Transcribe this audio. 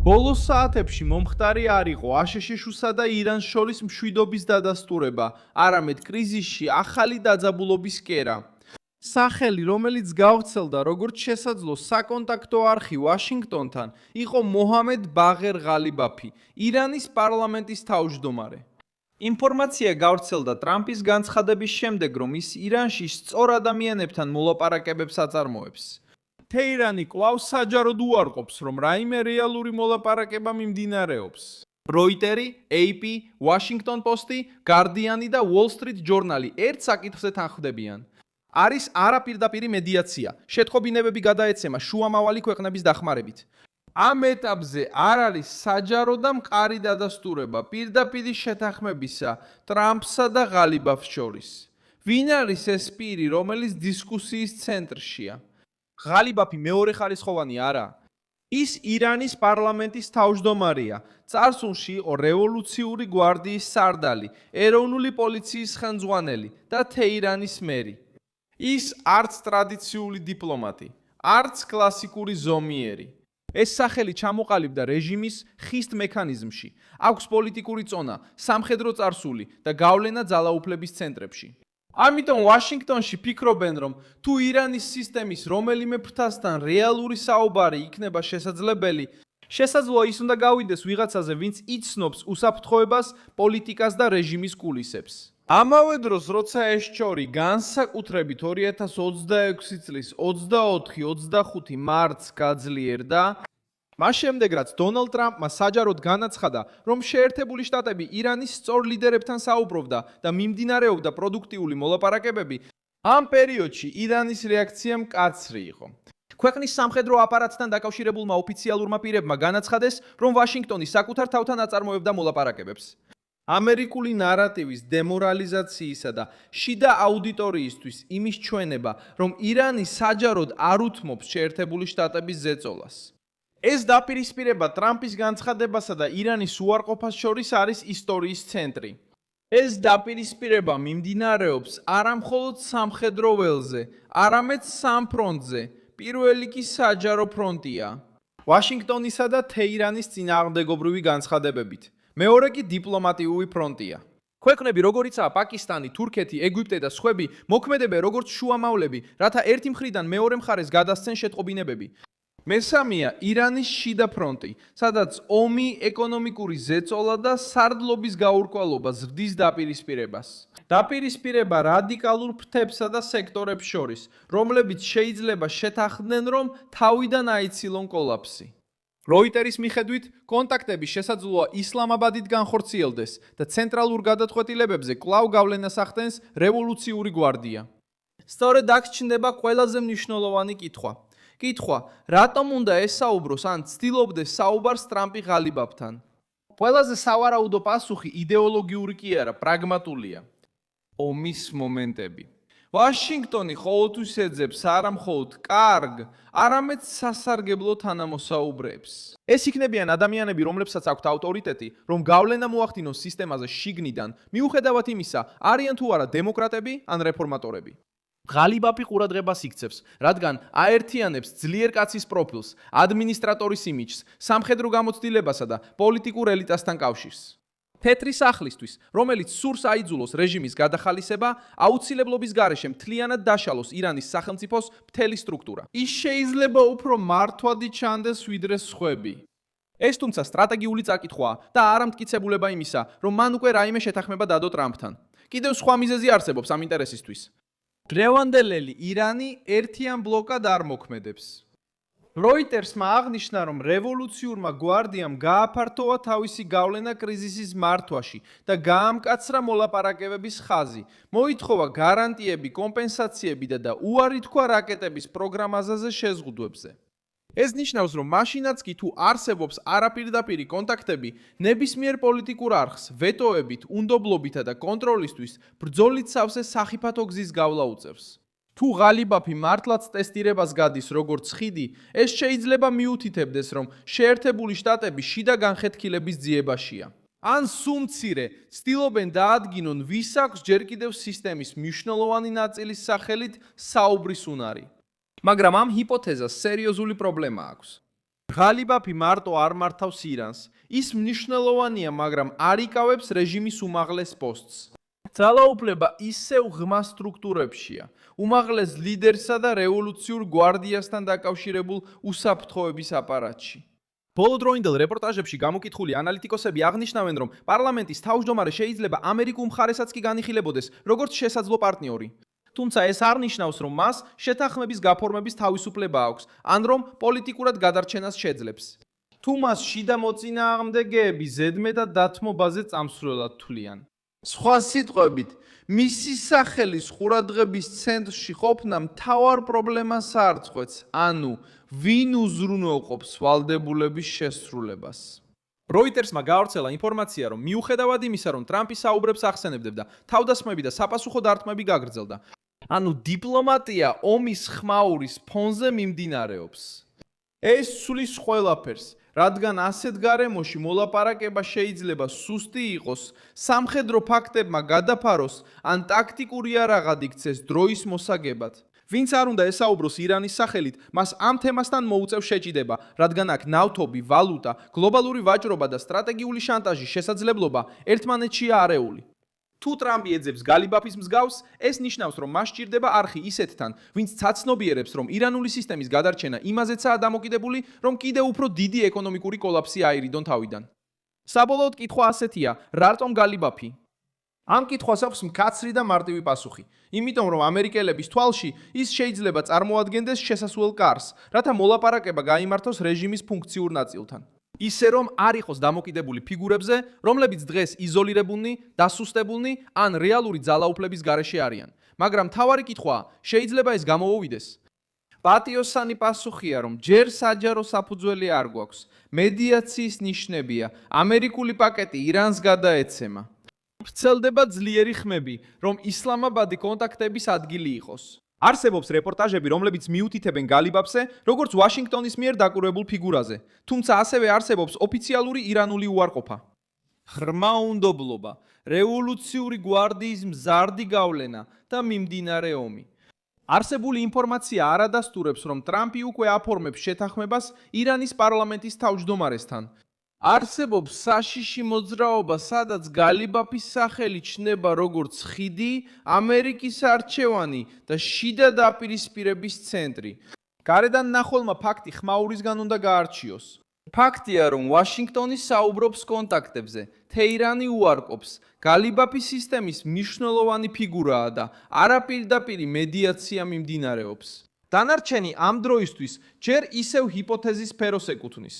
ბოლო საათებში მომხდარი არ იყო აშშ-ისა და ირანს შორის მშვიდობის დადასტურება, არამედ კრიზისში ახალი დაძაბულობის კერა. სახელი, რომელიც გავრცელდა როგორც შესაძლო საკონტაქტო არხი ვაშინგტონთან, იყო მოჰამედ ბაღერ ღალიბაფი, ირანის პარლამენტის თავმჯდომარე. ინფორმაცია გავრცელდა ტრამპის განცხადების შემდეგ, რომ ის ირანში სწორ ადამიანებთან მოლაპარაკებებს აწარმოებს. თეირანი კვლავ საჯაროდ უარყოფს, რომ რაიმე რეალური მოლაპარაკება მიმდინარეობს. როიტერი, AP, Washington Post-ი, Guardian-ი და Wall Street Journal-ი ერთ საკითხზე თანხმდებიან. არის არაპირდაპირი მედიაცია, შეტყობინებები გადაეცემა შუამავალი ქვეყნების დახმარებით. ამ ეტაპზე არ არის საჯარო და მყარი დადასტურება პირდაპირი შეთანხმებისა ტრამპსა და ღალიბაფს შორის. ვინ არის ეს პირი, რომელიც დისკუსიის ცენტრშია? ღალიბაფი მეორეხარისხოვანი არა. ის ირანის პარლამენტის თავმჯდომარეა. წარსულში იყო რევოლუციური გვარდიის სარდალი, ეროვნული პოლიციის ხელმძღვანელი და თეირანის მერი. ის არც ტრადიციული დიპლომატი, არც კლასიკური ზომიერი. ეს სახელი ჩამოყალიბდა რეჟიმის ხისტ მექანიზმში. აქვს პოლიტიკური წონა, სამხედრო წარსული და გავლენა ძალაუფლების ცენტრებში. ამიტომ ვაშინგტონში ფიქრობენ, რომ თუ ირანის სისტემის რომელიმე ფრთასთან რეალური საუბარი იქნება შესაძლებელი, შესაძლოა ის უნდა გავიდეს ვიღაცაზე, ვინც იცნობს უსაფრთხოებას, პოლიტიკას და რეჟიმის კულისებს. ამავე დროს, როცა ეს შორი განსაკუთრებით 2026 წლის 24-25 მარტს გაძლიერდა, მას შემდეგ რაც დონალდ ტრამპმა საჯაროდ განაცხადა, რომ შეერთებული შტატები ირანის სწორ ლიდერებთან საუბრობდა და მიმდინარეობდა პროდუქტიული მოლაპარაკებები, ამ პერიოდში ირანის რეაქცია მკაცრი იყო. ქვეყნის სამხედრო აპარატთან დაკავშირებულმა ოფიციალურმა პირებმა განაცხადეს, რომ ვაშინგტონი საკუთარ თავთან აწარმოებდა მოლაპარაკებებს. ამერიკული ნარატივის დემორალიზაციისა და შიდა აუდიტორიისთვის იმის ჩვენება, რომ ირანი საჯაროდ არ უთმობს შეერთებული შტატების ზეწოლას. ეს დაპირისპირება ტრამპის განცხადებასა და ირანის უარყოფას შორის არის ისტორიის ცენტრი. ეს დაპირისპირება მიმდინარეობს არა მხოლოდ სამხედრო ველზე, არამედ სამ ფრონტზე. პირველი კი საჯარო ფრონტია. ვაშინგტონისა და თეირანის წინააღმდეგობრივი განცხადებებით. მეორე კი დიპლომატიური ფრონტია. ქვეყნები როგორიცაა პაკისტანი, თურქეთი, ეგვიპტე და სხვები მოქმედებენ როგორც შუამავლები, რათა ერთი მხრიდან მეორე მხარეს გადასცენ შეტყობინებები. მესამეა ირანის შიდა ფრონტი, სადაც ომი, ეკონომიკური ზეწოლა და სარდლობის გაურკვევლობა ზრდის დაპირისპირებას. დაპირისპირება რადიკალურ ფრთებსა და სექტორებს შორის, რომლებიც შეიძლება შეთანხმდნენ, რომ თავიდან აიცილონ კოლაფსი. როიტერის მიხედვით, კონტაქტები შესაძლოა ისლამაბადით განხორციელდეს და ცენტრალურ გადაწყვეტილებებზე კვლავ გავლენას ახდენს რევოლუციური გვარდია. სწორედ აქ ჩნდება ყველაზე მნიშვნელოვანი კითხვა. კითხვა, რატომ უნდა ესაუბროს ან ცდილობდეს საუბარს ტრამპი ღალიბაფთან? ყველაზე სავარაუდო პასუხი იდეოლოგიური კი არა, პრაგმატულია. ომის მომენტები. ვაშინგტონი ყოველთვის ეძებს არა მხოლოდ კარგ, არამედ სასარგებლო თანამოსაუბრეებს. ეს იქნებიან ადამიანები, რომლებსაც აქვთ ავტორიტეტი, რომ გავლენა მოახდინოს სისტემაზე შიგნიდან, მიუხედავად იმისა, არიან თუ არა დემოკრატები ან რეფორმატორები. ღალიბაფი ყურადღებას იქცევს, რადგან აერთიანებს ძლიერ კაცის პროფილს, ადმინისტრატორის იმიჯს, სამხედრო გამოცდილებასა და პოლიტიკურ ელიტასთან კავშირს. თეთრი სახლისთვის, რომელიც სურს აიძულოს რეჟიმის გადახალისება, აუცილებლობის გარეშე მთლიანად დაშალოს ირანის სახელმწიფოს მთელი სტრუქტურა. ის შეიძლება უფრო მართვადი ჩანდეს ვიდრე სხვები. ეს თუმცა სტრატეგიული წაკითხვაა და არამტკიცებულება იმისა, რომ მან უკვე რაიმე შეთანხმება დადო ტრამპთან. კიდევ სხვა მიზეზი არსებობს ამ ინტერესისთვის. დღევანდელი ირანი ერთიან ბლოკად არ მოქმედებს. როიტერსმა აღნიშნა, რომ რევოლუციურმა გვარდიამ გააფართოვა თავისი გავლენა კრიზისის მართვაში და გაამკაცრა მოლაპარაკებების ხაზი. მოითხოვა გარანტიები, კომპენსაციები და უარი თქვა რაკეტების პროგრამაზე შეზღუდვებზე. ეს ნიშნავს, რომ მაშინაც კი თუ არსებობს არაპირდაპირი კონტაქტები, ნებისმიერ პოლიტიკურ არხს ვეტოებით, უნდობლობითა და კონტროლისთვის ბრძოლით სავსე სახიფათო გზის გავლა უწევს. თუ ღალიბაფი მართლაც ტესტირებას გადის როგორც ხიდი, ეს შეიძლება მიუთითებდეს, რომ შეერთებული შტატები შიდა განხეთქილების ძიებაშია. ან სუმცირე, ცდილობენ დაადგინონ, ვის აქვს ჯერ კიდევ სისტემის მნიშვნელოვანი ნაწილის სახელით საუბრის უნარი. მაგრამ ამ ჰიპოთეზას სერიოზული პრობლემა აქვს. ღალიბაფი მარტო არ მართავს ირანს. ის მნიშვნელოვანია, მაგრამ არ იკავებს რეჟიმის უმაღლეს პოსტს. ძალაუფლება ისევ ღრმა სტრუქტურებშია. უმაღლეს ლიდერსა და რევოლუციურ გვარდიასთან დაკავშირებულ უსაფრთხოების აპარატში. ბოლოდროინდელ რეპორტაჟებში გამოკითხული ანალიტიკოსები აღნიშნავენ, რომ პარლამენტის თავმჯდომარე შეიძლება ამერიკულ მხარესაც კი განიხილებოდეს, როგორც შესაძლო პარტნიორი. თუმცა ეს არ ნიშნავს, რომ მას შეთანხმების გაფორმების თავისუფლება აქვს, ან რომ პოლიტიკურად გადარჩენას შეძლებს. თუ მას შიდა მოწინააღმდეგეები ზედმეტად დათმობაზე წამსვლელად თვლიან. სხვა სიტყვებით, მისი სახელის ყურადღების ცენტრში ყოფნა მთავარ პრობლემას არ წყვეტს, ანუ ვინ უზრუნველყოფს ვალდებულების შესრულებას. როიტერსმა გაავრცელა ინფორმაცია, რომ მიუხედავად იმისა, რომ ტრამპი საუბრებს ახსენებდა, თავდასხმები და საპასუხო დარტყმები გაგრძელდა. ანუ დიპლომატია ომის ხმაურის ფონზე მიმდინარეობს. ეს ცulis ყველაფერს, რადგან ასეთ გარემოში მოლაპარაკება შეიძლება სუსტი იყოს, სამხედრო ფაქტებმა გადაფაროს ან ტაქტიკური არაღად იქცეს დროის მოსაგებად. ვინც არ უნდა ესაუბროს ირანის სახელით, მას ამ თემასთან მოუწევს შეჭიდება, რადგან აქ ნავთობი, ვალუტა, გლობალური ვაჭრობა და სტრატეგიული შანტაჟის შესაძლებლობა ერთმანეთშია არეული. თუ ტრამპი ეძებს გალიბაფის მსგავს, ეს ნიშნავს, რომ მას სჭირდება არხი ისეთთან, ვინც ცაცნობიერებს, რომ ირანული სისტემის გადარჩენა იმაზეცაა დამოკიდებული, რომ კიდევ უფრო დიდი ეკონომიკური კოლაფსი აირიდონ თავიდან. საბოლოოდ კითხვა ასეთია, რატომ გალიბაფი? ამ კითხვას აქვს მკაცრი და მარტივი პასუხი. იმიტომ რომ ამერიკელების თვალში ის შეიძლება წარმოადგენდეს შესასვლელ კარს, რათა მოლაპარაკება გაიმართოს რეჟიმის ფუნქციურ ნაწილთან. ისე რომ არ იყოს დამოკიდებული ფიგურებზე, რომლებიც დღეს იზოლირებულნი, დასუსტებულნი ან რეალური ძალაუფლების გარეშე არიან. მაგრამ მთავარი კითხვაა, შეიძლება ეს გამოვიდეს? პატიოსანი პასუხია, რომ ჯერ საჯარო საფუძველი არ გვაქვს. მედიაციის ნიშნებია, ამერიკული პაკეტი ირანს გადაეცემა. ვრცელდება ძლიერი ხმები, რომ ისლამაბადი კონტაქტების ადგილი იყოს. არსებობს რეპორტაჟები, რომლებიც მიუთითებენ გალიბაფზე, როგორც ვაშინგტონის მიერ დაკვირვებულ ფიგურაზე, თუმცა ასევე არსებობს ოფიციალური ირანული უარყოფა. ღრმა უნდობლობა, რევოლუციური გვარდიის მზარდი გავლენა და მიმდინარე ომი. არსებული ინფორმაცია არ ადასტურებს, რომ ტრამპი უკვე აფორმებს შეთანხმებას ირანის პარლამენტის თავმჯდომარესთან. არსებობს საშიში მოძრაობა, სადაც გალიბაფის სახელი ჩნდება როგორც ხიდი, ამერიკის არჩევანი და შიდა დაპირისპირების ცენტრი. გარედან ნახულმა ფაქტი ხმაურისგან უნდა გაარჩიოს. ფაქტია, რომ ვაშინგტონი საუბრობს კონტაქტებზე, თეირანი უარყოფს, გალიბაფის სისტემის მნიშვნელოვანი ფიგურაა და არაპირდაპირი მედიაცია მიმდინარეობს. დანარჩენი ამ დროისთვის ჯერ ისევ ჰიპოთეზის სფეროს ეკუთვნის.